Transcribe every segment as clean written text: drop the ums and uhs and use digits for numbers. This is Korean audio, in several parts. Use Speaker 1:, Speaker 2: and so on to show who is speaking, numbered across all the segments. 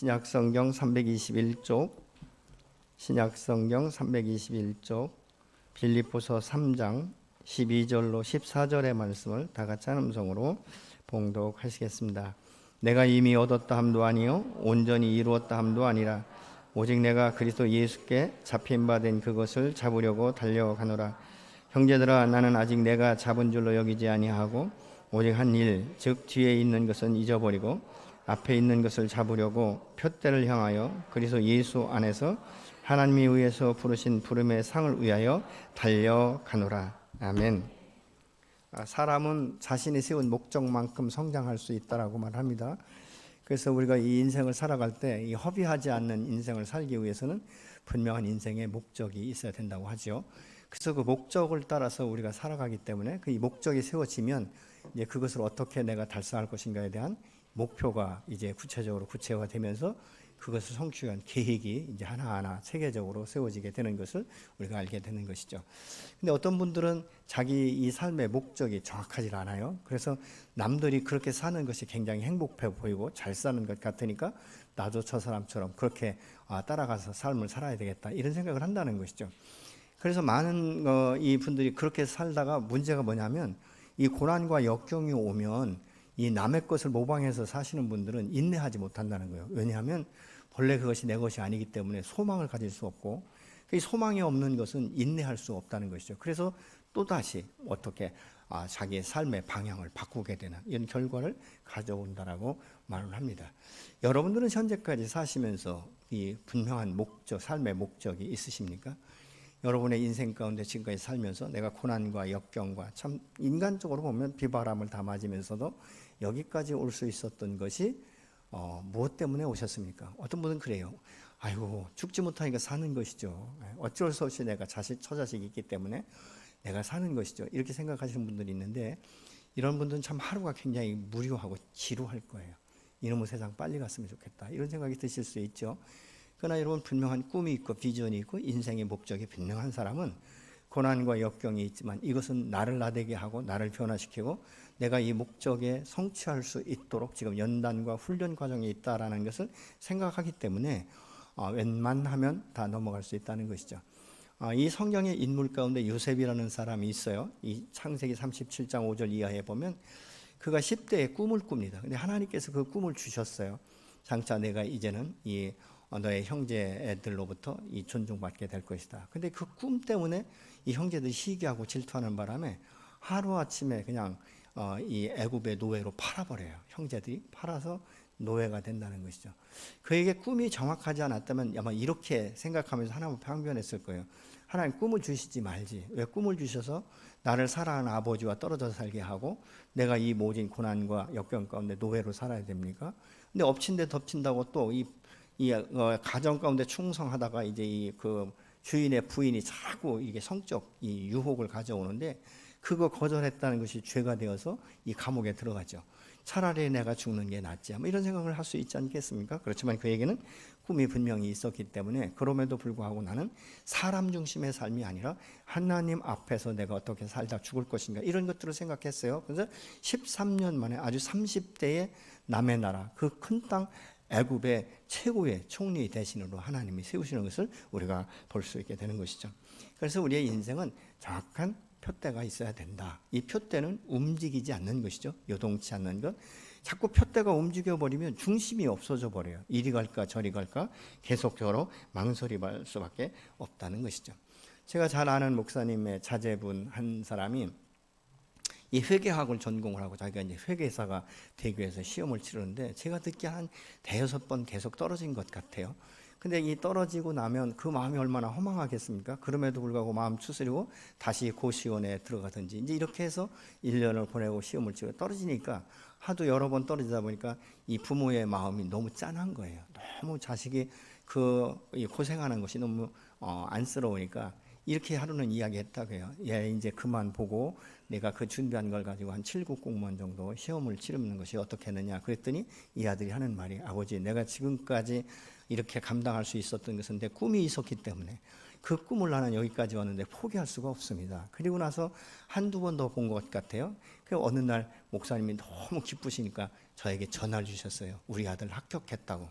Speaker 1: 신약성경 321쪽, 신약성경 321쪽, 빌립보서 3장 12절로 14절의 말씀을 다 같이 한 음성으로 봉독하시겠습니다. 내가 이미 얻었다 함도 아니요 온전히 이루었다 함도 아니라 오직 내가 그리스도 예수께 잡힌 바 된 그것을 잡으려고 달려가노라. 형제들아, 나는 아직 내가 잡은 줄로 여기지 아니하고 오직 한 일, 즉 뒤에 있는 것은 잊어버리고 앞에 있는 것을 잡으려고 표대를 향하여 그리스도 예수 안에서 하나님이 의해서 부르신 부름의 상을 위하여 달려가노라. 아멘. 사람은 자신이 세운 목적만큼 성장할 수 있다라고 말합니다. 그래서 우리가 이 인생을 살아갈 때 이 허비하지 않는 인생을 살기 위해서는 분명한 인생의 목적이 있어야 된다고 하죠. 그래서 그 목적을 따라서 우리가 살아가기 때문에 그 이 목적이 세워지면 이제 그것을 어떻게 내가 달성할 것인가에 대한 목표가 이제 구체적으로 구체화되면서 그것을 성취하기 위한 계획이 이제 하나하나 체계적으로 세워지게 되는 것을 우리가 알게 되는 것이죠. 근데 어떤 분들은 자기 이 삶의 목적이 정확하지 않아요. 그래서 남들이 그렇게 사는 것이 굉장히 행복해 보이고 잘 사는 것 같으니까 나도 저 사람처럼 그렇게 따라가서 삶을 살아야 되겠다 이런 생각을 한다는 것이죠. 그래서 많은 이 분들이 그렇게 살다가 문제가 뭐냐면 이 고난과 역경이 오면 이 남의 것을 모방해서 사시는 분들은 인내하지 못한다는 거예요. 왜냐하면 본래 그것이 내 것이 아니기 때문에 소망을 가질 수 없고 그 소망이 없는 것은 인내할 수 없다는 것이죠. 그래서 또다시 어떻게 자기의 삶의 방향을 바꾸게 되는 이런 결과를 가져온다라고 말을 합니다. 여러분들은 현재까지 사시면서 이 분명한 목적, 삶의 목적이 있으십니까? 여러분의 인생 가운데 지금까지 살면서 내가 고난과 역경과 참 인간적으로 보면 비바람을 다 맞으면서도 여기까지 올 수 있었던 것이 무엇 때문에 오셨습니까? 어떤 분은 그래요. 아이고 죽지 못하니까 사는 것이죠. 어쩔 수 없이 내가 처자식이 있기 때문에 내가 사는 것이죠. 이렇게 생각하시는 분들이 있는데 이런 분들은 참 하루가 굉장히 무료하고 지루할 거예요. 이놈의 세상 빨리 갔으면 좋겠다 이런 생각이 드실 수 있죠. 그러나 여러분 분명한 꿈이 있고 비전이 있고 인생의 목적이 분명한 사람은 고난과 역경이 있지만 이것은 나를 나대게 하고 나를 변화시키고 내가 이 목적에 성취할 수 있도록 지금 연단과 훈련 과정에 있다라는 것을 생각하기 때문에 웬만하면 다 넘어갈 수 있다는 것이죠. 이 성경의 인물 가운데 요셉이라는 사람이 있어요. 이 창세기 37장 5절 이하에 보면 그가 10대에 꿈을 꿉니다. 근데 하나님께서 그 꿈을 주셨어요. 장차 내가 이제는 이 너의 형제들로부터 이 존중받게 될 것이다. 근데 그 꿈 때문에 이 형제들이 시기하고 질투하는 바람에 하루아침에 그냥 이 애굽의 노예로 팔아버려요. 형제들이 팔아서 노예가 된다는 것이죠. 그에게 꿈이 정확하지 않았다면 아마 이렇게 생각하면서 하나님 앞에 항변했을 거예요. 하나님 꿈을 주시지 말지. 왜 꿈을 주셔서 나를 사랑하는 아버지와 떨어져 살게 하고 내가 이 모진 고난과 역경 가운데 노예로 살아야 됩니까? 근데 엎친 데 덮친다고 또 이 가정 가운데 충성하다가 이제 이 그 주인의 부인이 자꾸 이게 성적 이 유혹을 가져오는데 그거 거절했다는 것이 죄가 되어서 이 감옥에 들어가죠. 차라리 내가 죽는 게 낫지. 이런 생각을 할 수 있지 않겠습니까? 그렇지만 그에게는 꿈이 분명히 있었기 때문에 그럼에도 불구하고 나는 사람 중심의 삶이 아니라 하나님 앞에서 내가 어떻게 살다 죽을 것인가 이런 것들을 생각했어요. 그래서 13년 만에 아주 30대의 남의 나라 그 큰 땅 애굽의 최고의 총리 대신으로 하나님이 세우시는 것을 우리가 볼 수 있게 되는 것이죠. 그래서 우리의 인생은 정확한 표대가 있어야 된다. 이 표대는 움직이지 않는 것이죠. 요동치 않는 것. 자꾸 표대가 움직여버리면 중심이 없어져 버려요. 이리 갈까 저리 갈까 계속적으로 망설임할 수밖에 없다는 것이죠. 제가 잘 아는 목사님의 자제분 한 사람이 이 회계학을 전공을 하고 자기가 이제 회계사가 되기 위해서 시험을 치르는데 제가 듣기에 한 5-6번 계속 떨어진 것 같아요. 근데 이 떨어지고 나면 그 마음이 얼마나 허망하겠습니까? 그럼에도 불구하고 마음 추스리고 다시 고시원에 들어가든지 이제 이렇게 해서 1년을 보내고 시험을 치고 떨어지니까 하도 여러 번 떨어지다 보니까 이 부모의 마음이 너무 짠한 거예요. 너무 자식이 고생하는 것이 너무 안쓰러우니까 이렇게 하루는 이야기했다고 해요. 얘 이제 그만 보고 내가 그 준비한 걸 가지고 한 7급 공무원 정도 시험을 치르는 것이 어떻겠느냐 그랬더니 이 아들이 하는 말이 아버지 내가 지금까지 이렇게 감당할 수 있었던 것은 내 꿈이 있었기 때문에 그 꿈을 나는 여기까지 왔는데 포기할 수가 없습니다. 그리고 나서 한두 번 더 본 것 같아요. 그 어느 날 목사님이 너무 기쁘시니까 저에게 전화를 주셨어요. 우리 아들 합격했다고.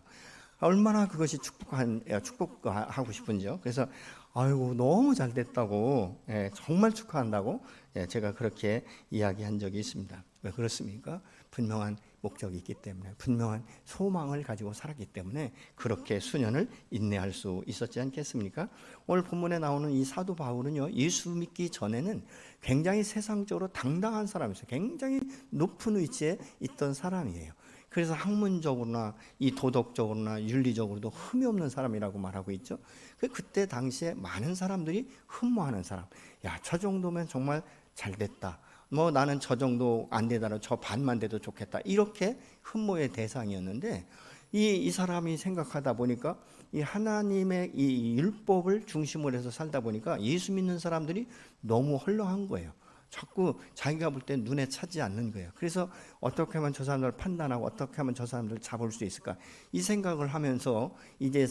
Speaker 1: 얼마나 그것이 축복하고 싶은지요. 그래서 아이고 너무 잘 됐다고, 정말 축하한다고, 제가 그렇게 이야기한 적이 있습니다. 왜 그렇습니까? 분명한 목적이 있기 때문에, 분명한 소망을 가지고 살았기 때문에 그렇게 수년을 인내할 수 있었지 않겠습니까? 오늘 본문에 나오는 이 사도 바울은요, 예수 믿기 전에는 굉장히 세상적으로 당당한 사람이었어요. 굉장히 높은 위치에 있던 사람이에요. 그래서 학문적으로나 이 도덕적으로나 윤리적으로도 흠이 없는 사람이라고 말하고 있죠. 그때 당시에 많은 사람들이 흠모하는 사람, 야, 저 정도면 정말 잘 됐다, 뭐 나는 저 정도 안 되더라도 저 반만 돼도 좋겠다, 이렇게 흠모의 대상이었는데, 이 사람이 생각하다 보니까 이 하나님의 이 율법을 중심으로 해서 살다 보니까 예수 믿는 사람들이 너무 헐렁한 거예요. 자꾸 자기가 볼 때 눈에 차지 않는 거예요. 그래서 어떻게 하면 저 사람들을 판단하고 어떻게 하면 저 사람들을 잡을 수 있을까, 이 생각을 하면서 이제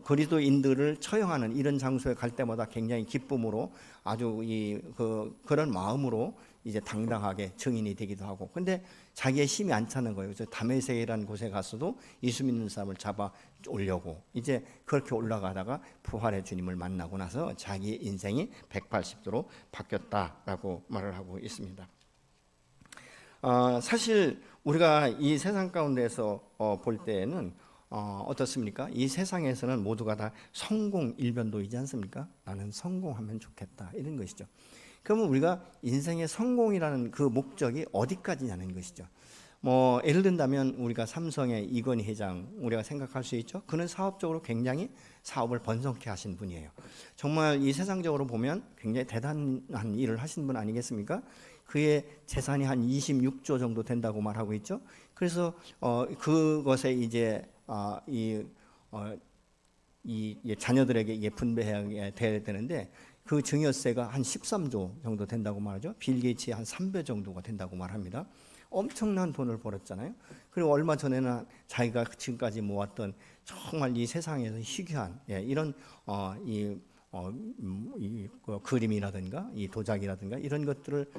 Speaker 1: 그리스도인들을 처형하는 이런 장소에 갈 때마다 굉장히 기쁨으로, 아주 그런 마음으로 이제 당당하게 증인이 되기도 하고, 근데 자기의 힘이 안 차는 거예요. 그래서 다메섹이라는 곳에 가서도 예수 믿는 사람을 잡아 오려고 이제 그렇게 올라가다가 부활의 주님을 만나고 나서 자기의 인생이 180도로 바뀌었다라고 말을 하고 있습니다. 사실 우리가 이 세상 가운데서 볼 때에는 어떻습니까? 이 세상에서는 모두가 다 성공 일변도이지 않습니까? 나는 성공하면 좋겠다, 이런 것이죠. 그러면 우리가 인생의 성공이라는 그 목적이 어디까지냐는 것이죠. 뭐 예를 든다면 우리가 삼성의 이건희 회장, 우리가 생각할 수 있죠. 그는 사업적으로 굉장히 사업을 번성케 하신 분이에요. 정말 이 세상적으로 보면 굉장히 대단한 일을 하신 분 아니겠습니까? 그의 재산이 한 26조 정도 된다고 말하고 있죠. 그래서 그것에 이제 이 자녀들에게 분배해야 되는데, 그 증여세가 한 13조 정도 된다고 말하죠. 빌 게이츠의 한 3배 정도가 된다고 말합니다. 엄청난 돈을 벌었잖아요. 그리고 얼마 전에는 자기가 지금까지 모았던 정말 이 세상에서 희귀한 이런 그림이라든가 이 도자기라든가 이런 것들을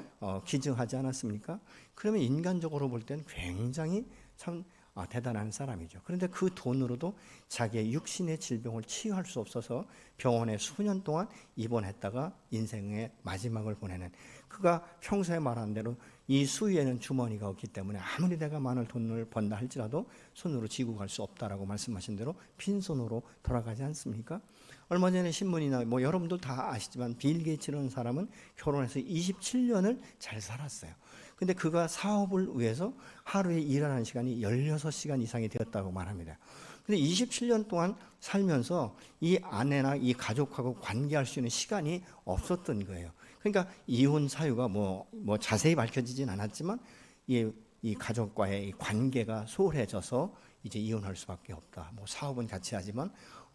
Speaker 1: 기증하지 않았습니까? 그러면 인간적으로 볼 때는 굉장히 참 대단한 사람이죠. 그런데 그 돈으로도 자기의 육신의 질병을 치유할 수 없어서 병원에 수년 동안 입원했다가 인생의 마지막을 보내는, 그가 평소에 말한 대로 이 수위에는 주머니가 없기 때문에 아무리 내가 많은 돈을 번다 할지라도 손으로 쥐고 갈 수 없다라고 말씀하신 대로 빈손으로 돌아가지 않습니까? 얼마 전에 신문이나 뭐 여러분들 다 아시지만 빌 게이츠라는 사람은 결혼해서 27년을 잘 살았어요. 근데 그가 사업을 위해서 하루에 일하는 시간이 16시간 이상이 되었다고 말합니다. 근데 27년 동안 살면서 이 아내나 이 가족하고 관계할 수 있는 시간이 없었던 거예요. 그러니까 이혼 사유가 뭐 자세히 밝혀지진 않았지만 이 가족과의 이 관계가 소홀해져서 이제 이혼할 수밖에 없다. 뭐 사업은 같이 하지만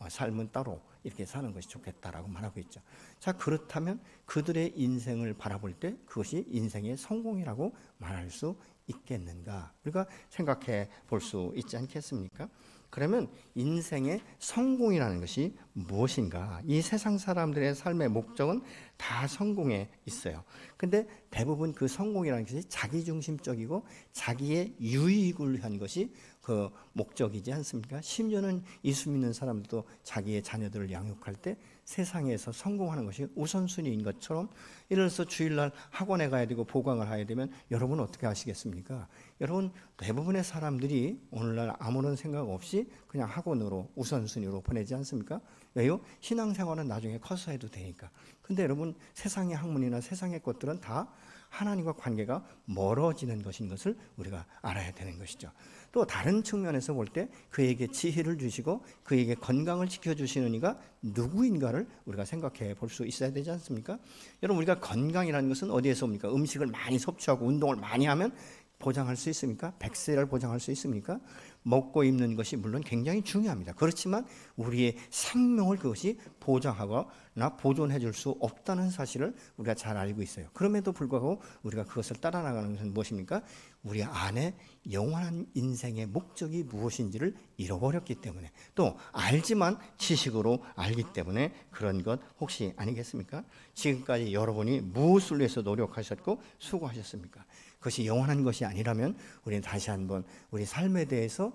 Speaker 1: 삶은 따로 이렇게 사는 것이 좋겠다라고 말하고 있죠. 자, 그렇다면 그들의 인생을 바라볼 때 그것이 인생의 성공이라고 말할 수 있겠는가? 우리가 생각해 볼 수 있지 않겠습니까? 그러면 인생의 성공이라는 것이 무엇인가? 이 세상 사람들의 삶의 목적은 다 성공에 있어요. 근데 대부분 그 성공이라는 것이 자기중심적이고 자기의 유익을 위한 것이 그 목적이지 않습니까? 심지어는 예수 믿는 사람들도 자기의 자녀들을 양육할 때 세상에서 성공하는 것이 우선순위인 것처럼, 예를 들어서 주일날 학원에 가야 되고 보강을 해야 되면 여러분 어떻게 하시겠습니까? 여러분 대부분의 사람들이 오늘날 아무런 생각 없이 그냥 학원으로 우선순위로 보내지 않습니까? 왜요? 신앙생활은 나중에 커서 해도 되니까. 근데 여러분 세상의 학문이나 세상의 것들은 다 하나님과 관계가 멀어지는 것인 것을 우리가 알아야 되는 것이죠. 또 다른 측면에서 볼 때 그에게 지혜를 주시고 그에게 건강을 지켜주시는 이가 누구인가를 우리가 생각해 볼 수 있어야 되지 않습니까? 여러분 우리가 건강이라는 것은 어디에서 옵니까? 음식을 많이 섭취하고 운동을 많이 하면 보장할 수 있습니까? 100세를 보장할 수 있습니까? 먹고 입는 것이 물론 굉장히 중요합니다. 그렇지만 우리의 생명을 그것이 보장하거나 보존해 줄 수 없다는 사실을 우리가 잘 알고 있어요. 그럼에도 불구하고 우리가 그것을 따라 나가는 것은 무엇입니까? 우리 안에 영원한 인생의 목적이 무엇인지를 잃어버렸기 때문에, 또 알지만 지식으로 알기 때문에 그런 것 혹시 아니겠습니까? 지금까지 여러분이 무엇을 위해서 노력하셨고 수고하셨습니까? 그것이 영원한 것이 아니라면 우리는 다시 한번 우리 삶에 대해서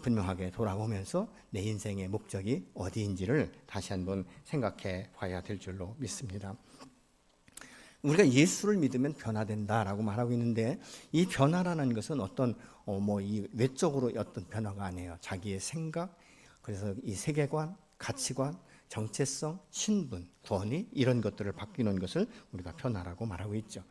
Speaker 1: 분명하게 돌아보면서 내 인생의 목적이 어디인지를 다시 한번 생각해 봐야 될 줄로 믿습니다. 우리가 예수를 믿으면 변화된다라고 말하고 있는데, 이 변화라는 것은 어떤 이 외적으로 어떤 변화가 아니에요. 자기의 생각, 그래서 이 세계관, 가치관, 정체성, 신분, 권위, 이런 것들을 바뀌는 것을 우리가 변화라고 말하고 있죠.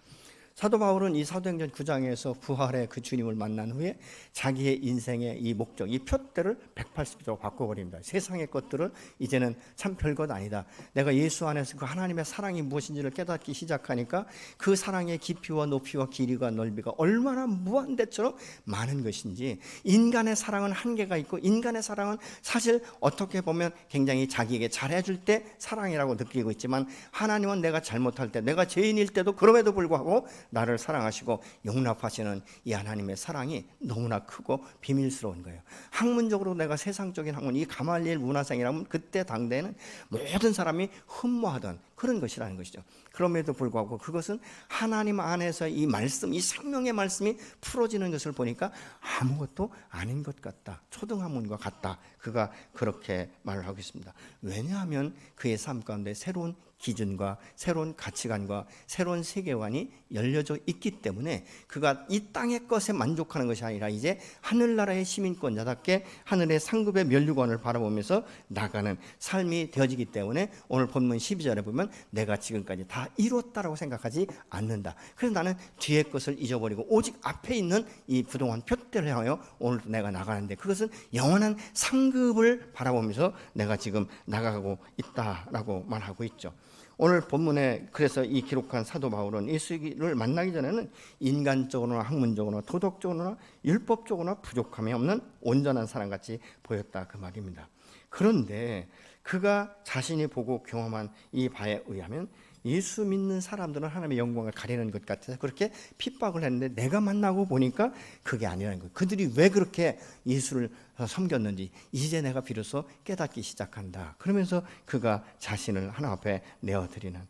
Speaker 1: 사도 바울은 이 사도행전 9장에서 부활의 그 주님을 만난 후에 자기의 인생의 이 목적, 이 표대를 180도로 바꿔버립니다. 세상의 것들을 이제는 참 별것 아니다. 내가 예수 안에서 그 하나님의 사랑이 무엇인지를 깨닫기 시작하니까 그 사랑의 깊이와 높이와 길이가 넓이가 얼마나 무한대처럼 많은 것인지, 인간의 사랑은 한계가 있고 인간의 사랑은 사실 어떻게 보면 굉장히 자기에게 잘해줄 때 사랑이라고 느끼고 있지만, 하나님은 내가 잘못할 때, 내가 죄인일 때도 그럼에도 불구하고 나를 사랑하시고 용납하시는 이 하나님의 사랑이 너무나 크고 비밀스러운 거예요. 학문적으로 내가 세상적인 학문, 이 가말리엘 문화생이라면 그때 당대에는 모든 사람이 흠모하던 그런 것이라는 것이죠. 그럼에도 불구하고 그것은 하나님 안에서 이 말씀, 이 생명의 말씀이 풀어지는 것을 보니까 아무것도 아닌 것 같다, 초등학문과 같다, 그가 그렇게 말을 하고 있습니다. 왜냐하면 그의 삶 가운데 새로운 기준과 새로운 가치관과 새로운 세계관이 열려져 있기 때문에 그가 이 땅의 것에 만족하는 것이 아니라 이제 하늘나라의 시민권자답게 하늘의 상급의 면류관을 바라보면서 나가는 삶이 되어지기 때문에 오늘 본문 12절에 보면 내가 지금까지 다 이뤘다라고 생각하지 않는다. 그래서 나는 뒤의 것을 잊어버리고 오직 앞에 있는 이 부동한 표대를 향하여 오늘도 내가 나가는데, 그것은 영원한 상급을 바라보면서 내가 지금 나가고 있다라고 말하고 있죠. 오늘 본문에 그래서 이 기록한 사도 바울은 예수를 만나기 전에는 인간적으로나 학문적으로나 도덕적으로나 율법적으로나 부족함이 없는 온전한 사람같이 보였다, 그 말입니다. 그런데 그가 자신이 보고 경험한 이 바에 의하면 예수 믿는 사람들은 하나님의 영광을 가리는 것 같아서 그렇게 핍박을 했는데, 내가 만나고 보니까 그게 아니라는 거예요. 그들이 왜 그렇게 예수를 섬겼는지 이제 내가 비로소 깨닫기 시작한다. 그러면서 그가 자신을 하나님 앞에 내어드리는,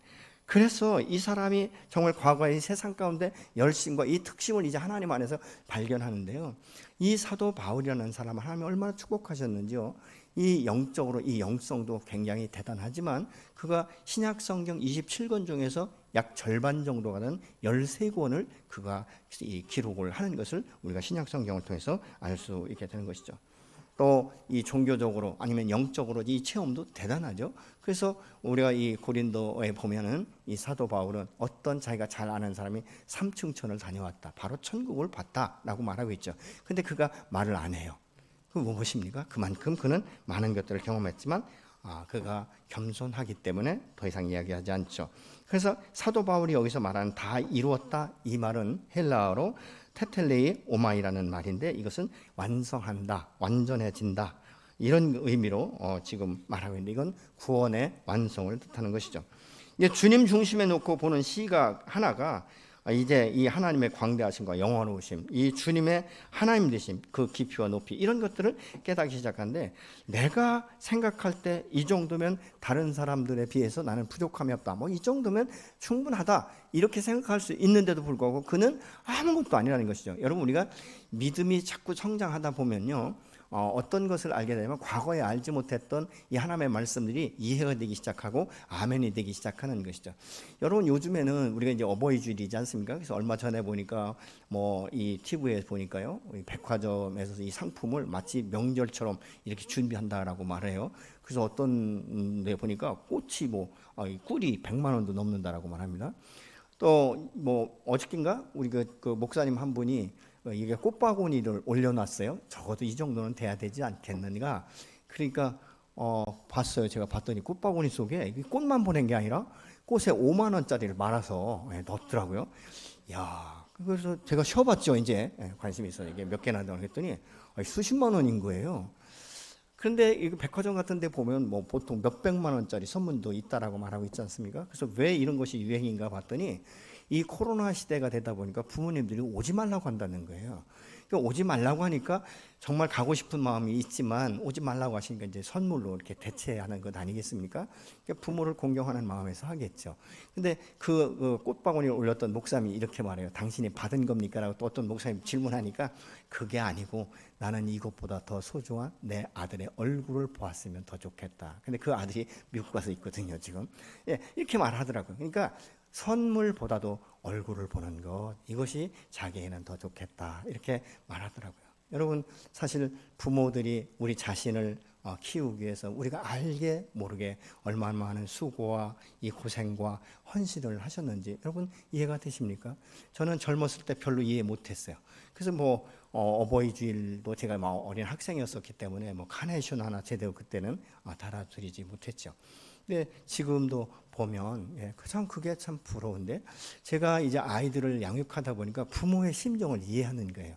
Speaker 1: 그래서 이 사람이 정말 과거의 세상 가운데 열심과 이 특심을 이제 하나님 안에서 발견하는데요. 이 사도 바울이라는 사람은 하나님이 얼마나 축복하셨는지요. 이 영적으로 이 영성도 굉장히 대단하지만 그가 신약 성경 27권 중에서 약 절반 정도가 되는 13권을 그가 이 기록을 하는 것을 우리가 신약 성경을 통해서 알 수 있게 되는 것이죠. 또 이 종교적으로 아니면 영적으로 이 체험도 대단하죠. 그래서 우리가 이 고린도에 보면은 이 사도 바울은 어떤 자기가 잘 아는 사람이 삼층천을 다녀왔다, 바로 천국을 봤다라고 말하고 있죠. 근데 그가 말을 안 해요. 그 무엇입니까? 그만큼 그는 많은 것들을 경험했지만 그가 겸손하기 때문에 더 이상 이야기하지 않죠. 그래서 사도 바울이 여기서 말하는 다 이루었다, 이 말은 헬라어로 테텔레이 오마이라는 말인데, 이것은 완성한다, 완전해진다, 이런 의미로 지금 말하고 있는데, 이건 구원의 완성을 뜻하는 것이죠. 이제 주님 중심에 놓고 보는 시각 하나가 이제 이 하나님의 광대하심과 영원하심, 이 주님의 하나님 되심, 그 깊이와 높이, 이런 것들을 깨닫기 시작하는데, 내가 생각할 때 이 정도면 다른 사람들에 비해서 나는 부족함이 없다, 이 정도면 충분하다, 이렇게 생각할 수 있는데도 불구하고 그는 아무것도 아니라는 것이죠. 여러분, 우리가 믿음이 자꾸 성장하다 보면요, 어떤 것을 알게 되면 과거에 알지 못했던 이 하나님의 말씀들이 이해가 되기 시작하고 아멘이 되기 시작하는 것이죠. 여러분, 요즘에는 우리가 이제 어버이 주일이지 않습니까? 그래서 얼마 전에 보니까 이 TV에 보니까요, 백화점에서 이 상품을 마치 명절처럼 이렇게 준비한다라고 말해요. 그래서 어떤 데 보니까 꽃이 꿀이 100만 원도 넘는다라고 말합니다. 또 어저께인가 우리 그 목사님 한 분이 이게 꽃바구니를 올려놨어요. 적어도 이 정도는 돼야 되지 않겠는가. 그러니까 봤어요. 제가 봤더니 꽃바구니 속에 꽃만 보낸 게 아니라 꽃에 5만 원짜리를 말아서 넣었더라고요. 야, 그래서 제가 쉬어봤죠. 이제 관심이 있어요. 이게 몇 개나 되나 했더니 수십만 원인 거예요. 그런데 이 백화점 같은 데 보면 보통 몇백만 원짜리 선물도 있다라고 말하고 있지 않습니까? 그래서 왜 이런 것이 유행인가 봤더니 이 코로나 시대가 되다 보니까 부모님들이 오지 말라고 한다는 거예요. 그러니까 오지 말라고 하니까 정말 가고 싶은 마음이 있지만 오지 말라고 하시니까 이제 선물로 이렇게 대체하는 것 아니겠습니까? 그러니까 부모를 공경하는 마음에서 하겠죠. 근데 그 꽃바구니를 올렸던 목사님이 이렇게 말해요. 당신이 받은 겁니까? 라고 또 어떤 목사님 질문하니까 그게 아니고 나는 이것보다 더 소중한 내 아들의 얼굴을 보았으면 더 좋겠다. 근데 그 아들이 미국 가서 있거든요, 지금. 예, 이렇게 말하더라고요. 그러니까 선물보다도 얼굴을 보는 것, 이것이 자기에게는 더 좋겠다. 이렇게 말하더라고요. 여러분, 사실 부모들이 우리 자신을 키우기 위해서 우리가 알게 모르게 얼마나 많은 수고와 이 고생과 헌신을 하셨는지 여러분 이해가 되십니까? 저는 젊었을 때 별로 이해 못했어요. 그래서 어버이 주일도 제가 어린 학생이었었기 때문에 카네이션 하나 제대로 그때는 달아드리지 못했죠. 근데 지금도 보면 참 그게 참 부러운데, 제가 이제 아이들을 양육하다 보니까 부모의 심정을 이해하는 거예요.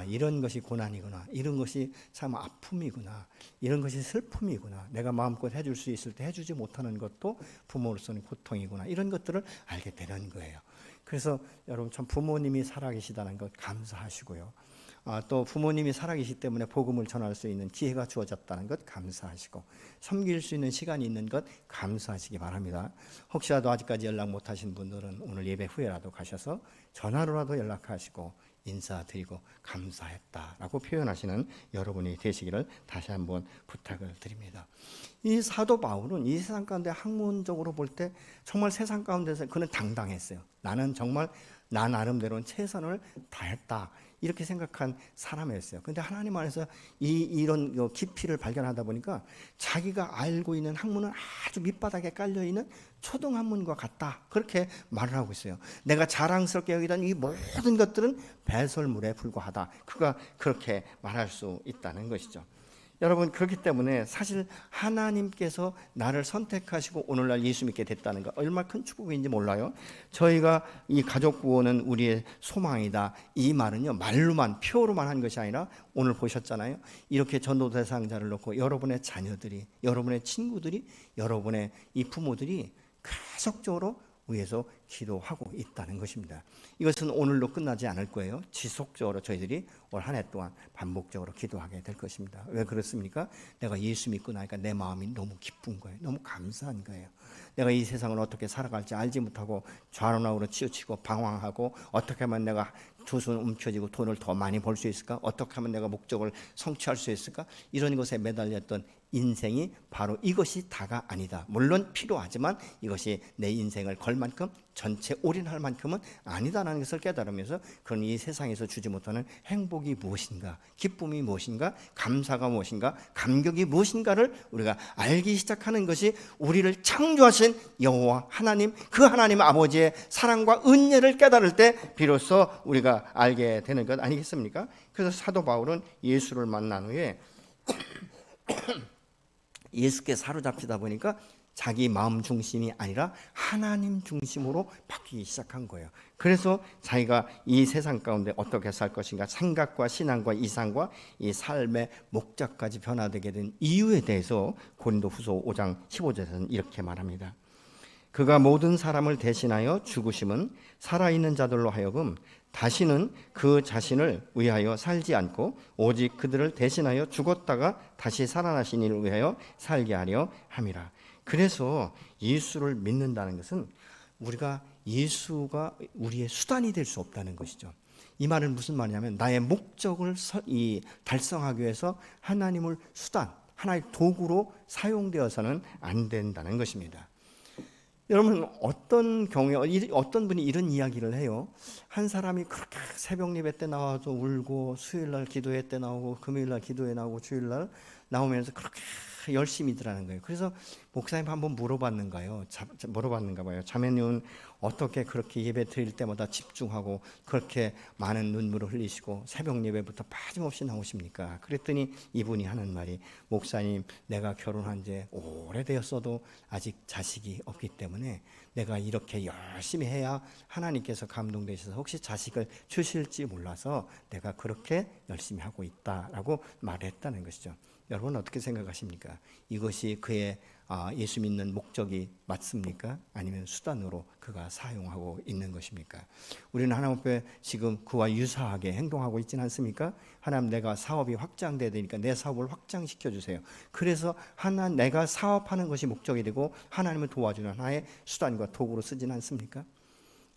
Speaker 1: 이런 것이 고난이구나. 이런 것이 참 아픔이구나. 이런 것이 슬픔이구나. 내가 마음껏 해줄 수 있을 때 해주지 못하는 것도 부모로서는 고통이구나. 이런 것들을 알게 되는 거예요. 그래서 여러분 참 부모님이 살아계시다는 것 감사하시고요. 또 부모님이 살아계시기 때문에 복음을 전할 수 있는 기회가 주어졌다는 것 감사하시고, 섬길 수 있는 시간이 있는 것 감사하시기 바랍니다. 혹시라도 아직까지 연락 못하신 분들은 오늘 예배 후에라도 가셔서 전화로라도 연락하시고 인사드리고 감사했다라고 표현하시는 여러분이 되시기를 다시 한번 부탁을 드립니다. 이 사도 바울은 이 세상 가운데 학문적으로 볼 때 정말 세상 가운데서 그는 당당했어요. 나는 정말 나 나름대로는 최선을 다했다, 이렇게 생각한 사람이었어요. 그런데 하나님 안에서 이런 깊이를 발견하다 보니까 자기가 알고 있는 학문은 아주 밑바닥에 깔려있는 초등 학문과 같다, 그렇게 말을 하고 있어요. 내가 자랑스럽게 여기던 이 모든 것들은 배설물에 불과하다, 그가 그렇게 말할 수 있다는 것이죠. 여러분, 그렇기 때문에 사실 하나님께서 나를 선택하시고 오늘날 예수 믿게 됐다는 거 얼마나 큰 축복인지 몰라요. 저희가 이 가족 구원은 우리의 소망이다, 이 말은요 말로만 표로만 한 것이 아니라 오늘 보셨잖아요. 이렇게 전도 대상자를 놓고 여러분의 자녀들이, 여러분의 친구들이, 여러분의 이 부모들이 계속적으로 위해서 기도하고 있다는 것입니다. 이것은 오늘로 끝나지 않을 거예요. 지속적으로 저희들이 올 한 해 동안 반복적으로 기도하게 될 것입니다. 왜 그렇습니까? 내가 예수 믿고 나니까 내 마음이 너무 기쁜 거예요. 너무 감사한 거예요. 내가 이 세상을 어떻게 살아갈지 알지 못하고 좌로나우로 치우치고 방황하고, 어떻게 하면 내가 두 손 움켜쥐고 돈을 더 많이 벌 수 있을까? 어떻게 하면 내가 목적을 성취할 수 있을까? 이런 것에 매달렸던 인생이 바로 이것이 다가 아니다. 물론 필요하지만 이것이 내 인생을 걸 만큼, 전체 올인할 만큼은 아니다라는 것을 깨달으면서 그런 이 세상에서 주지 못하는 행복이 무엇인가, 기쁨이 무엇인가, 감사가 무엇인가, 감격이 무엇인가를 우리가 알기 시작하는 것이 우리를 창조하신 여호와 하나님, 그 하나님 아버지의 사랑과 은혜를 깨달을 때 비로소 우리가 알게 되는 것 아니겠습니까? 그래서 사도 바울은 예수를 만난 후에 예수께 사로잡히다 보니까 자기 마음 중심이 아니라 하나님 중심으로 바뀌기 시작한 거예요. 그래서 자기가 이 세상 가운데 어떻게 살 것인가, 생각과 신앙과 이상과 이 삶의 목적까지 변화되게 된 이유에 대해서 고린도후서 5장 15절에서는 이렇게 말합니다. 그가 모든 사람을 대신하여 죽으심은 살아있는 자들로 하여금 다시는 그 자신을 위하여 살지 않고 오직 그들을 대신하여 죽었다가 다시 살아나신 이를 위하여 살게 하려 함이라. 그래서 예수를 믿는다는 것은 우리가 예수가 우리의 수단이 될 수 없다는 것이죠. 이 말은 무슨 말이냐면 나의 목적을 달성하기 위해서 하나님을 수단, 하나의 도구로 사용되어서는 안 된다는 것입니다. 여러분, 어떤 경우에 어떤 분이 이런 이야기를 해요. 한 사람이 그렇게 새벽 예배 때 나와서 울고, 수요일날 기도회 때 나오고, 금요일날 기도회 나오고, 주일날 나오면서 그렇게 열심히더라는 거예요. 그래서 목사님 한번 물어봤는가 봐요. 자매님은 어떻게 그렇게 예배 드릴 때마다 집중하고 그렇게 많은 눈물을 흘리시고 새벽 예배부터 빠짐없이 나오십니까? 그랬더니 이분이 하는 말이, 목사님, 내가 결혼한 지 오래되었어도 아직 자식이 없기 때문에 내가 이렇게 열심히 해야 하나님께서 감동되셔서 혹시 자식을 주실지 몰라서 내가 그렇게 열심히 하고 있다라고 말했다는 것이죠. 여러분 어떻게 생각하십니까? 이것이 그의 예수 믿는 목적이 맞습니까? 아니면 수단으로 그가 사용하고 있는 것입니까? 우리는 하나님 앞에 지금 그와 유사하게 행동하고 있지는 않습니까? 하나님, 내가 사업이 확장돼야 되니까 내 사업을 확장시켜 주세요. 그래서 내가 사업하는 것이 목적이 되고 하나님을 도와주는 하나의 수단과 도구로 쓰지는 않습니까?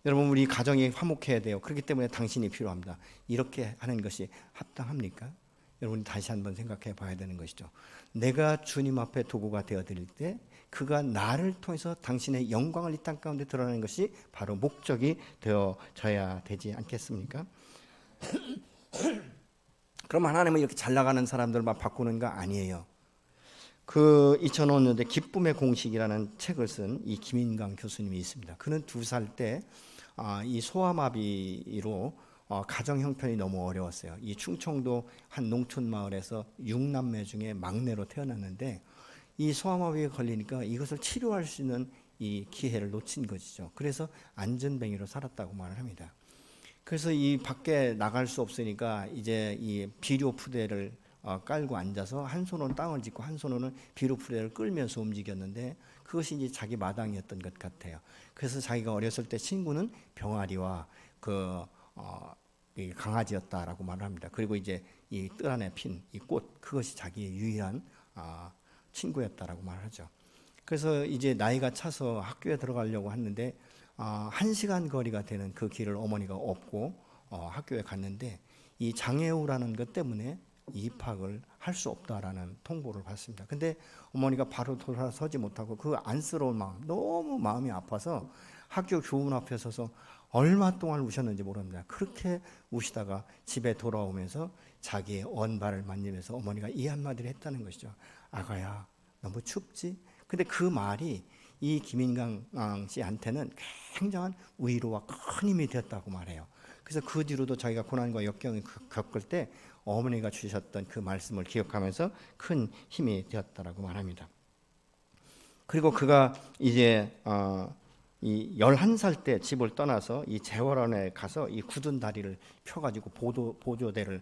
Speaker 1: 여러분, 우리 가정이 화목해야 돼요. 그렇기 때문에 당신이 필요합니다. 이렇게 하는 것이 합당합니까? 여러분이 다시 한번 생각해 봐야 되는 것이죠. 내가 주님 앞에 도구가 되어 드릴 때 그가 나를 통해서 당신의 영광을 이 땅 가운데 드러내는 것이 바로 목적이 되어져야 되지 않겠습니까? 그럼 하나님은 이렇게 잘 나가는 사람들만 바꾸는 거 아니에요. 그 2005년대 기쁨의 공식이라는 책을 쓴 이 김인강 교수님이 있습니다. 그는 2살 때 이 소아마비로 가정 형편이 너무 어려웠어요. 이 충청도 한 농촌 마을에서 6남매 중에 막내로 태어났는데 이 소아마비에 걸리니까 이것을 치료할 수 있는 이 기회를 놓친 것이죠. 그래서 안전뱅이로 살았다고 말을 합니다. 그래서 이 밖에 나갈 수 없으니까 이제 이 비료 푸대를 깔고 앉아서 한 손으로는 땅을 짚고 한 손으로는 비료 푸대를 끌면서 움직였는데 그것이 이제 자기 마당이었던 것 같아요. 그래서 자기가 어렸을 때 친구는 병아리와 이 강아지였다라고 말을 합니다. 그리고 이제 이 뜰 안에 핀 이 꽃, 그것이 자기의 유일한 친구였다라고 말하죠. 그래서 이제 나이가 차서 학교에 들어가려고 했는데 1시간 거리가 되는 그 길을 어머니가 업고 학교에 갔는데 이 장애우라는 것 때문에 입학을 할 수 없다라는 통보를 받습니다. 근데 어머니가 바로 돌아서지 못하고 그 안쓰러운 마음, 너무 마음이 아파서 학교 교문 앞에 서서 얼마 동안 우셨는지 모릅니다. 그렇게 우시다가 집에 돌아오면서 자기의 언발을 만지면서 어머니가 이 한마디를 했다는 것이죠. 아가야, 너무 춥지? 근데 그 말이 이 김인강 씨한테는 굉장한 위로와 큰 힘이 되었다고 말해요. 그래서 그 뒤로도 자기가 고난과 역경을 겪을 때 어머니가 주셨던 그 말씀을 기억하면서 큰 힘이 되었다라고 말합니다. 그리고 그가 이제 이 11살 때 집을 떠나서 이 재활원에 가서 이 굳은 다리를 펴가지고 보조대를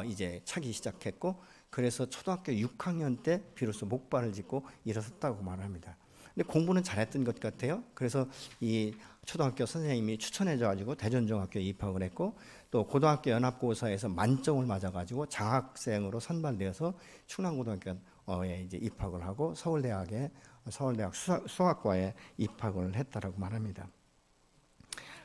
Speaker 1: 이제 차기 시작했고, 그래서 초등학교 6학년 때 비로소 목발을 짚고 일어섰다고 말합니다. 근데 공부는 잘했던 것 같아요. 그래서 이 초등학교 선생님이 추천해줘가지고 대전중학교에 입학을 했고, 또 고등학교 연합고사에서 만점을 맞아가지고 장학생으로 선발되어서 충남고등학교에 이제 입학을 하고 서울대학 수학과에 입학을 했다라고 말합니다.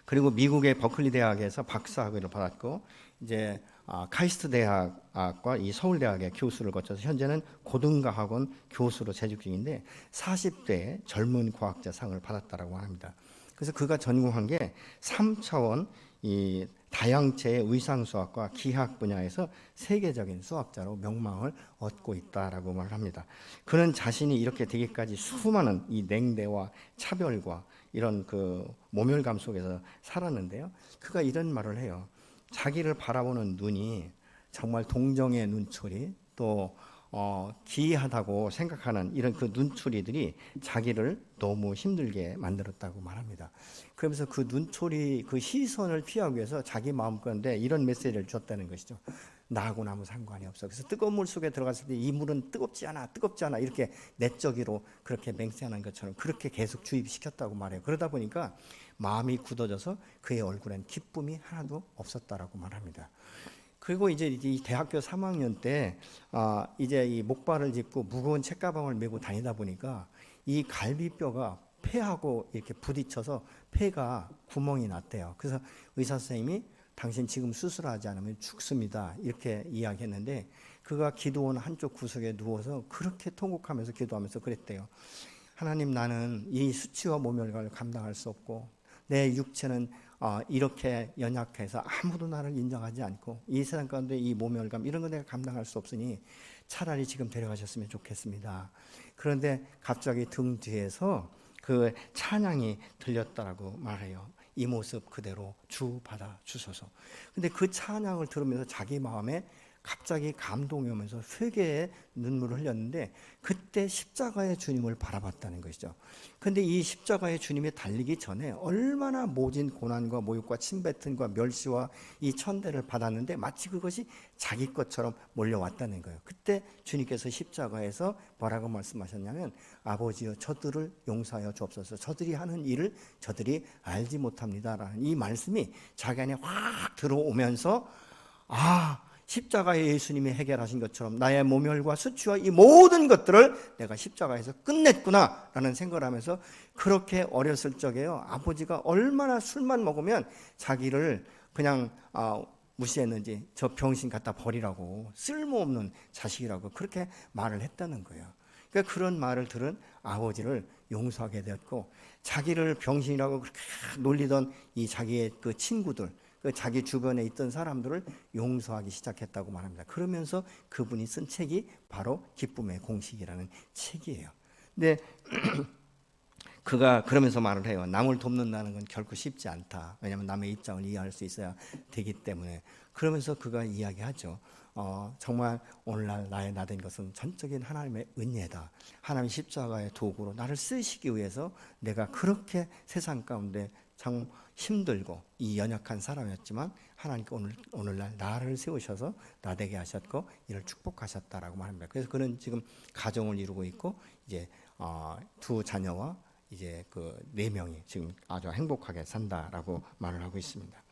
Speaker 1: 그리고 미국의 버클리 대학에서 박사학위를 받았고, 이제 카이스트 대학과 이 서울대학의 교수를 거쳐서 현재는 고등과학원 교수로 재직 중인데 40대 젊은 과학자상을 받았다라고 합니다. 그래서 그가 전공한 게 3차원 이 다양체의 의상수학과 기하학 분야에서 세계적인 수학자로 명망을 얻고 있다라고 말합니다. 그는 자신이 이렇게 되기까지 수많은 이 냉대와 차별과 이런 그 모멸감 속에서 살았는데요. 그가 이런 말을 해요. 자기를 바라보는 눈이 정말 동정의 눈초리, 또 기이하다고 생각하는 이런 그 눈초리들이 자기를 너무 힘들게 만들었다고 말합니다. 그러면서 그 눈초리, 그 시선을 피하기 위해서 자기 마음가운데 이런 메시지를 줬다는 것이죠. 나하고는 아무 상관이 없어. 그래서 뜨거운 물 속에 들어갔을 때 이 물은 뜨겁지 않아 이렇게 내적으로 그렇게 맹세하는 것처럼 그렇게 계속 주입시켰다고 말해요. 그러다 보니까 마음이 굳어져서 그의 얼굴엔 기쁨이 하나도 없었다라고 말합니다. 그리고 이제 이 대학교 3학년 때 이제 이 목발을 짚고 무거운 책가방을 메고 다니다 보니까 이 갈비뼈가 폐하고 이렇게 부딪혀서 폐가 구멍이 났대요. 그래서 의사 선생님이 당신 지금 수술하지 않으면 죽습니다, 이렇게 이야기했는데 그가 기도원 한쪽 구석에 누워서 그렇게 통곡하면서 기도하면서 그랬대요. 하나님, 나는 이 수치와 모멸감을 감당할 수 없고 내 육체는 이렇게 연약해서 아무도 나를 인정하지 않고 이 세상 가운데 이 모멸감 이런 거 내가 감당할 수 없으니 차라리 지금 데려가셨으면 좋겠습니다. 그런데 갑자기 등 뒤에서 그 찬양이 들렸다라고 말해요. 이 모습 그대로 주 받아 주소서. 근데 그 찬양을 들으면서 자기 마음에 갑자기 감동이 오면서 회개의 눈물을 흘렸는데 그때 십자가의 주님을 바라봤다는 것이죠. 그런데 이 십자가의 주님이 달리기 전에 얼마나 모진 고난과 모욕과 침뱉음과 멸시와 이 천대를 받았는데 마치 그것이 자기 것처럼 몰려왔다는 거예요. 그때 주님께서 십자가에서 뭐라고 말씀하셨냐면 아버지여 저들을 용서하여 주옵소서. 저들이 하는 일을 저들이 알지 못합니다라는 이 말씀이 자기 안에 확 들어오면서 십자가의 예수님이 해결하신 것처럼 나의 모멸과 수치와 이 모든 것들을 내가 십자가에서 끝냈구나 라는 생각을 하면서 그렇게 어렸을 적에요 아버지가 얼마나 술만 먹으면 자기를 그냥 무시했는지 저 병신 갖다 버리라고 쓸모없는 자식이라고 그렇게 말을 했다는 거예요. 그러니까 그런 말을 들은 아버지를 용서하게 되었고 자기를 병신이라고 그렇게 놀리던 이 자기의 그 친구들 그 자기 주변에 있던 사람들을 용서하기 시작했다고 말합니다. 그러면서 그분이 쓴 책이 바로 기쁨의 공식이라는 책이에요. 근데 그가 그러면서 말을 해요. 남을 돕는다는 건 결코 쉽지 않다. 왜냐하면 남의 입장을 이해할 수 있어야 되기 때문에. 그러면서 그가 이야기하죠. 정말 오늘날 나의 나된 것은 전적인 하나님의 은혜다. 하나님 십자가의 도구로 나를 쓰시기 위해서 내가 그렇게 세상 가운데 참 힘들고 이 연약한 사람이었지만 하나님께 오늘날 나를 세우셔서 나되게 하셨고 이를 축복하셨다라고 말합니다. 그래서 그는 지금 가정을 이루고 있고 이제 두 자녀와 이제 그 4명이 지금 아주 행복하게 산다라고 말을 하고 있습니다.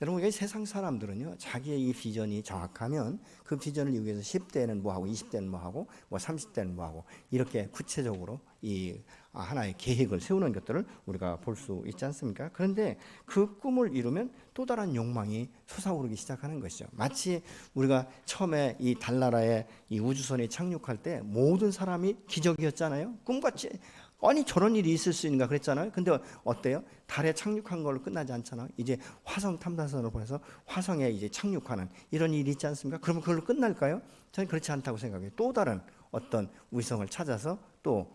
Speaker 1: 여러분 이 세상 사람들은요 자기의 이 비전이 정확하면 그 비전을 이루기 위해서 10대는 뭐하고 20대는 뭐하고 30대는 뭐하고 이렇게 구체적으로 이 하나의 계획을 세우는 것들을 우리가 볼 수 있지 않습니까? 그런데 그 꿈을 이루면 또 다른 욕망이 솟아오르기 시작하는 것이죠. 마치 우리가 처음에 이 달나라에 이 우주선에 착륙할 때 모든 사람이 기적이었잖아요. 꿈같이 아니 저런 일이 있을 수 있는가 그랬잖아요. 근데 어때요? 달에 착륙한 걸로 끝나지 않잖아요. 이제 화성 탐사선을 보내서 화성에 이제 착륙하는 이런 일이 있지 않습니까? 그러면 그걸로 끝날까요? 저는 그렇지 않다고 생각해요. 또 다른 어떤 위성을 찾아서 또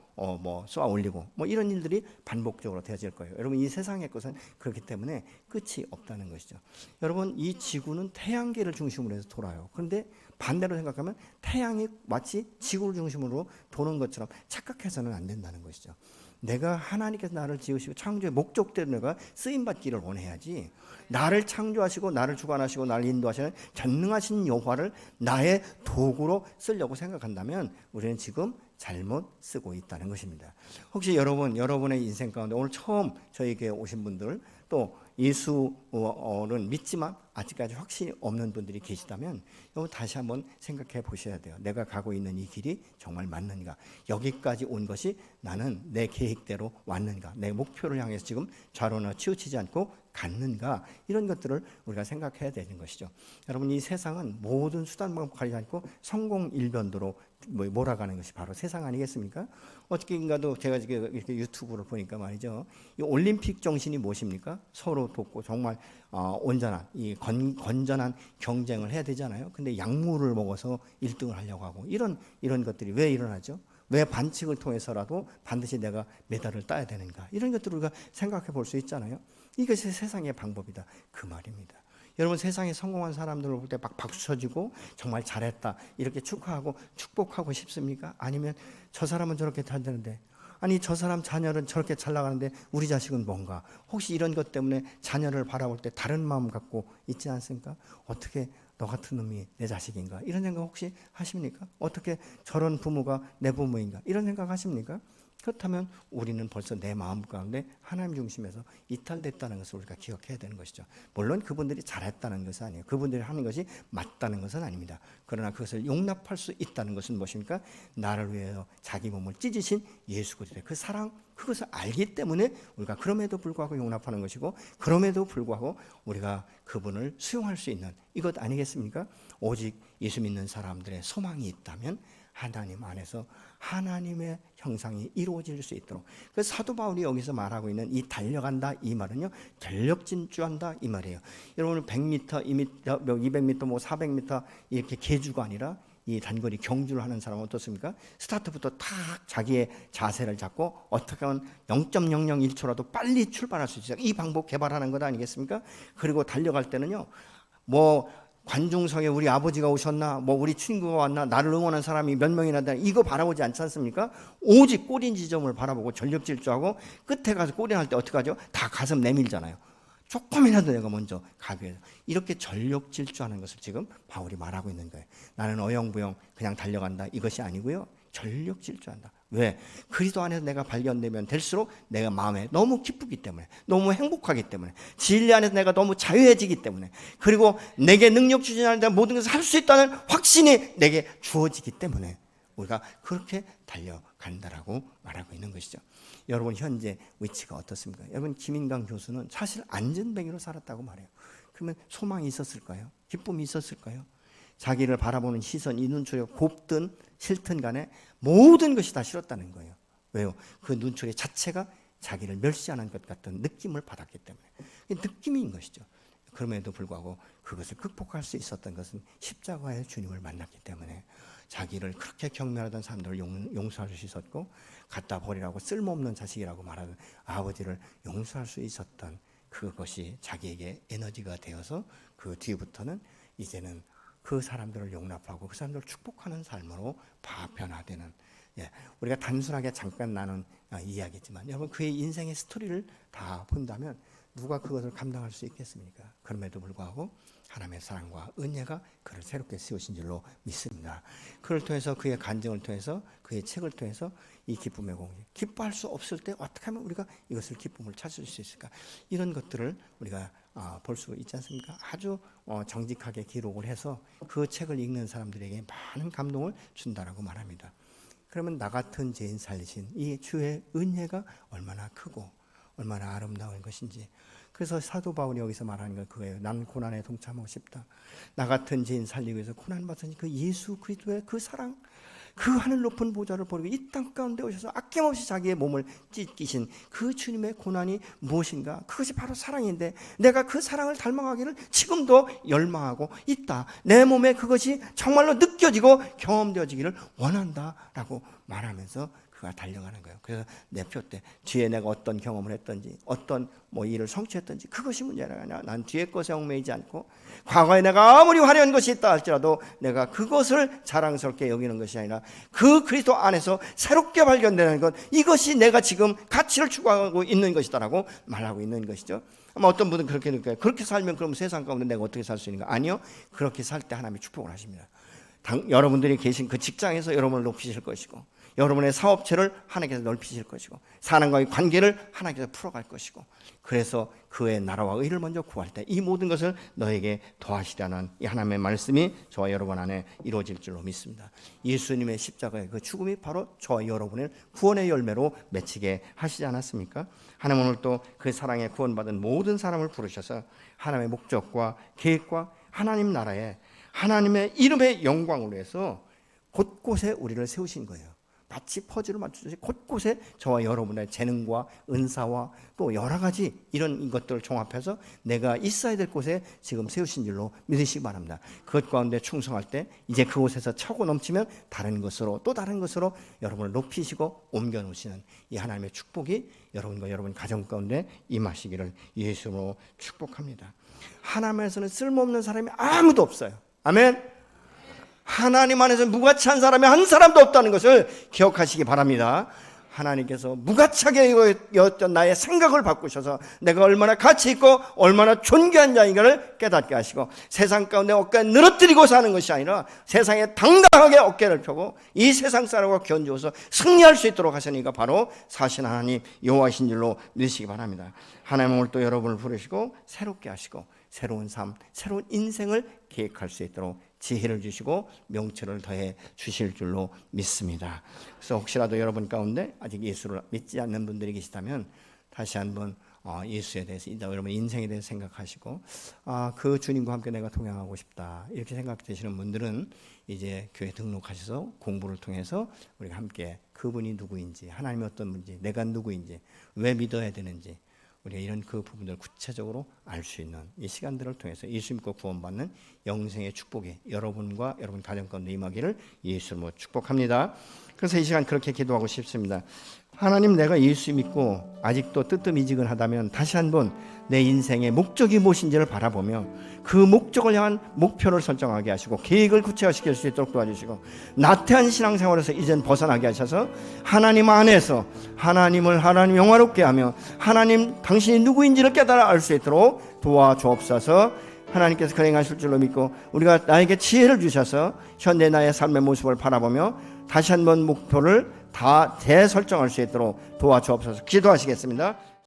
Speaker 1: 쏘아 올리고 이런 일들이 반복적으로 되어질 거예요. 여러분 이 세상의 것은 그렇기 때문에 끝이 없다는 것이죠. 여러분 이 지구는 태양계를 중심으로 해서 돌아요. 그런데 반대로 생각하면 태양이 마치 지구를 중심으로 도는 것처럼 착각해서는 안 된다는 것이죠. 내가 하나님께서 나를 지으시고 창조의 목적대로 내가 쓰임받기를 원해야지 나를 창조하시고 나를 주관하시고 나를 인도하시는 전능하신 여호와를 나의 도구로 쓰려고 생각한다면 우리는 지금 잘못 쓰고 있다는 것입니다. 혹시 여러분의 인생 가운데 오늘 처음 저에게 오신 분들 또 예수는 믿지만 아직까지 확신이 없는 분들이 계시다면 여러분 다시 한번 생각해 보셔야 돼요. 내가 가고 있는 이 길이 정말 맞는가? 여기까지 온 것이 나는 내 계획대로 왔는가? 내 목표를 향해서 지금 좌로나 치우치지 않고 갔는가? 이런 것들을 우리가 생각해야 되는 것이죠. 여러분 이 세상은 모든 수단만 가리지 않고 성공 일변도로 몰아가는 것이 바로 세상 아니겠습니까? 어저께인가도 제가 이렇게 유튜브를 보니까 말이죠. 이 올림픽 정신이 무엇입니까? 서로 돕고 정말 온전한 이 건전한 경쟁을 해야 되잖아요. 근데 약물을 먹어서 1등을 하려고 하고 이런 것들이 왜 일어나죠? 왜 반칙을 통해서라도 반드시 내가 메달을 따야 되는가? 이런 것들을 우리가 생각해 볼 수 있잖아요. 이것이 세상의 방법이다. 그 말입니다. 여러분 세상에 성공한 사람들을 볼 때 막 박수 쳐주고 정말 잘했다 이렇게 축하하고 축복하고 싶습니까? 아니면 저 사람은 저렇게 잘 되는데 아니 저 사람 자녀는 저렇게 잘 나가는데 우리 자식은 뭔가 혹시 이런 것 때문에 자녀를 바라볼 때 다른 마음 갖고 있지 않습니까? 어떻게 너 같은 놈이 내 자식인가? 이런 생각 혹시 하십니까? 어떻게 저런 부모가 내 부모인가? 이런 생각 하십니까? 그렇다면 우리는 벌써 내 마음 가운데 하나님 중심에서 이탈됐다는 것을 우리가 기억해야 되는 것이죠. 물론 그분들이 잘했다는 것은 아니에요. 그분들이 하는 것이 맞다는 것은 아닙니다. 그러나 그것을 용납할 수 있다는 것은 무엇입니까? 나를 위해서 자기 몸을 찢으신 예수 그리스도의 그 사랑, 그것을 알기 때문에 우리가 그럼에도 불구하고 용납하는 것이고 그럼에도 불구하고 우리가 그분을 수용할 수 있는 이것 아니겠습니까? 오직 예수 믿는 사람들의 소망이 있다면 하나님 안에서 하나님의 형상이 이루어질 수 있도록 그 사도 바울이 여기서 말하고 있는 이 달려간다 이 말은요 전력 진주한다 이 말이에요. 여러분 100m, 2m, 200m, 400m 이렇게 계주가 아니라 이 단거리 경주를 하는 사람은 어떻습니까? 스타트부터 탁 자기의 자세를 잡고 어떻게 하면 0.001초라도 빨리 출발할 수 있어요. 이 방법 개발하는 것 아니겠습니까? 그리고 달려갈 때는요 관중석에 우리 아버지가 오셨나, 뭐 우리 친구가 왔나, 나를 응원한 사람이 몇 명이나 되나, 이거 바라보지 않지 않습니까? 오직 골인 지점을 바라보고 전력질주하고 끝에 가서 골이 날 때 어떻게 하죠? 다 가슴 내밀잖아요. 조금이라도 내가 먼저 가기 위해서. 이렇게 전력질주하는 것을 지금 바울이 말하고 있는 거예요. 나는 어영부영 그냥 달려간다, 이것이 아니고요, 전력질주한다. 왜? 그리스도 안에서 내가 발견되면 될수록 내가 마음에 너무 기쁘기 때문에, 너무 행복하기 때문에, 진리 안에서 내가 너무 자유해지기 때문에, 그리고 내게 능력 주신 하나님 모든 것을 할 수 있다는 확신이 내게 주어지기 때문에 우리가 그렇게 달려간다라고 말하고 있는 것이죠. 여러분 현재 위치가 어떻습니까? 여러분 김인강 교수는 사실 안전뱅이로 살았다고 말해요. 그러면 소망이 있었을까요? 기쁨이 있었을까요? 자기를 바라보는 시선, 이 눈초리가 곱든 싫든 간에 모든 것이 다 싫었다는 거예요. 왜요? 그 눈초리 자체가 자기를 멸시하는 것 같은 느낌을 받았기 때문에. 느낌인 것이죠. 그럼에도 불구하고 그것을 극복할 수 있었던 것은 십자가의 주님을 만났기 때문에, 자기를 그렇게 경멸하던 사람들을 용서할 수 있었고, 갖다 버리라고 쓸모없는 자식이라고 말하는 아버지를 용서할 수 있었던 그것이 자기에게 에너지가 되어서 그 뒤부터는 이제는 그 사람들을 용납하고 그 사람들을 축복하는 삶으로 변화되는, 우리가 단순하게 잠깐 나눈 이야기지만 여러분 그의 인생의 스토리를 다 본다면 누가 그것을 감당할 수 있겠습니까? 그럼에도 불구하고 하나님의 사랑과 은혜가 그를 새롭게 세우신 줄로 믿습니다. 그를 통해서, 그의 간증을 통해서, 그의 책을 통해서 이 기쁨의 공유, 기뻐할 수 없을 때 어떻게 하면 우리가 이것을 기쁨을 찾을 수 있을까? 이런 것들을 우리가 볼 수 있지 않습니까? 아주 정직하게 기록을 해서 그 책을 읽는 사람들에게 많은 감동을 준다라고 말합니다. 그러면 나 같은 죄인 살리신 이 주의 은혜가 얼마나 크고 얼마나 아름다운 것인지. 그래서 사도 바울이 여기서 말하는 건 그거예요. 난 고난에 동참하고 싶다. 나 같은 죄인 살리기 위해서 고난받으신 그 예수 그리스도의 그 사랑, 그 하늘 높은 보좌를 버리고 이 땅 가운데 오셔서 아낌없이 자기의 몸을 찢기신 그 주님의 고난이 무엇인가? 그것이 바로 사랑인데, 내가 그 사랑을 닮아가기를 지금도 열망하고 있다. 내 몸에 그것이 정말로 느껴지고 경험되어지기를 원한다라고 말하면서 그가 달려가는 거예요. 그래서 내 표 때 뒤에 내가 어떤 경험을 했던지, 어떤 일을 성취했던지 그것이 문제가 아니라, 난 뒤에 것에 얽매이지 않고 과거에 내가 아무리 화려한 것이 있다 할지라도 내가 그것을 자랑스럽게 여기는 것이 아니라 그 그리스도 안에서 새롭게 발견되는 것, 이것이 내가 지금 가치를 추구하고 있는 것이다라고 말하고 있는 것이죠. 아마 어떤 분은 그렇게 느껴요. 그렇게 살면 그럼 세상 가운데 내가 어떻게 살 수 있는가? 아니요. 그렇게 살 때 하나님이 축복을 하십니다. 여러분들이 계신 그 직장에서 여러분을 높이실 것이고, 여러분의 사업체를 하나님께서 넓히실 것이고, 사람과의 관계를 하나님께서 풀어갈 것이고, 그래서 그의 나라와 의를 먼저 구할 때 이 모든 것을 너에게 더하시려는 이 하나님의 말씀이 저와 여러분 안에 이루어질 줄로 믿습니다. 예수님의 십자가의 그 죽음이 바로 저와 여러분의 구원의 열매로 맺히게 하시지 않았습니까? 하나님은 오늘 또 그 사랑에 구원받은 모든 사람을 부르셔서 하나님의 목적과 계획과 하나님 나라에 하나님의 이름의 영광을 위해서 곳곳에 우리를 세우신 거예요. 마치 퍼즐을 맞추듯이 곳곳에 저와 여러분의 재능과 은사와 또 여러 가지 이런 것들을 종합해서 내가 있어야 될 곳에 지금 세우신 줄로 믿으시기 바랍니다. 그것 가운데 충성할 때 이제 그곳에서 차고 넘치면 다른 것으로 또 다른 것으로 여러분을 높이시고 옮겨 놓으시는 이 하나님의 축복이 여러분과 여러분 가정 가운데 임하시기를 예수로 축복합니다. 하나님에서는 쓸모없는 사람이 아무도 없어요. 아멘. 하나님 안에서 무가치한 사람이 한 사람도 없다는 것을 기억하시기 바랍니다. 하나님께서 무가치하게 여었던 나의 생각을 바꾸셔서 내가 얼마나 가치 있고 얼마나 존귀한 자인가를 깨닫게 하시고, 세상 가운데 어깨에 늘어뜨리고 사는 것이 아니라 세상에 당당하게 어깨를 펴고 이 세상 사람과 견주어서 승리할 수 있도록 하시니까 바로 사신 하나님 여호와이신 줄로 믿으시기 바랍니다. 하나님은 오늘 또 여러분을 부르시고 새롭게 하시고 새로운 삶, 새로운 인생을 계획할 수 있도록 지혜를 주시고 명철을 더해 주실 줄로 믿습니다. 그래서 혹시라도 여러분 가운데 아직 예수를 믿지 않는 분들이 계시다면 다시 한번 예수에 대해서, 여러분 인생에 대해서 생각하시고 그 주님과 함께 내가 동행하고 싶다 이렇게 생각되시는 분들은 이제 교회 등록하셔서 공부를 통해서 우리가 함께 그분이 누구인지, 하나님이 어떤 분인지, 내가 누구인지, 왜 믿어야 되는지, 우리가 이런 그 부분들을 구체적으로 알 수 있는 이 시간들을 통해서 예수 믿고 구원받는 영생의 축복이 여러분과 여러분 가정 가운데 임하기를 예수 이름으로 축복합니다. 그래서 이 시간 그렇게 기도하고 싶습니다. 하나님, 내가 예수 믿고 아직도 뜨뜻미지근하다면 다시 한번 내 인생의 목적이 무엇인지를 바라보며 그 목적을 향한 목표를 설정하게 하시고 계획을 구체화시킬 수 있도록 도와주시고, 나태한 신앙생활에서 이젠 벗어나게 하셔서 하나님 안에서 하나님 영화롭게 하며 하나님 당신이 누구인지를 깨달아 알 수 있도록 도와주옵소서. 하나님께서 그행하실 줄로 믿고 우리가 나에게 지혜를 주셔서 현대 나의 삶의 모습을 바라보며 다시 한번 목표를 다 재설정할 수 있도록 도와주옵소서. 기도하시겠습니다.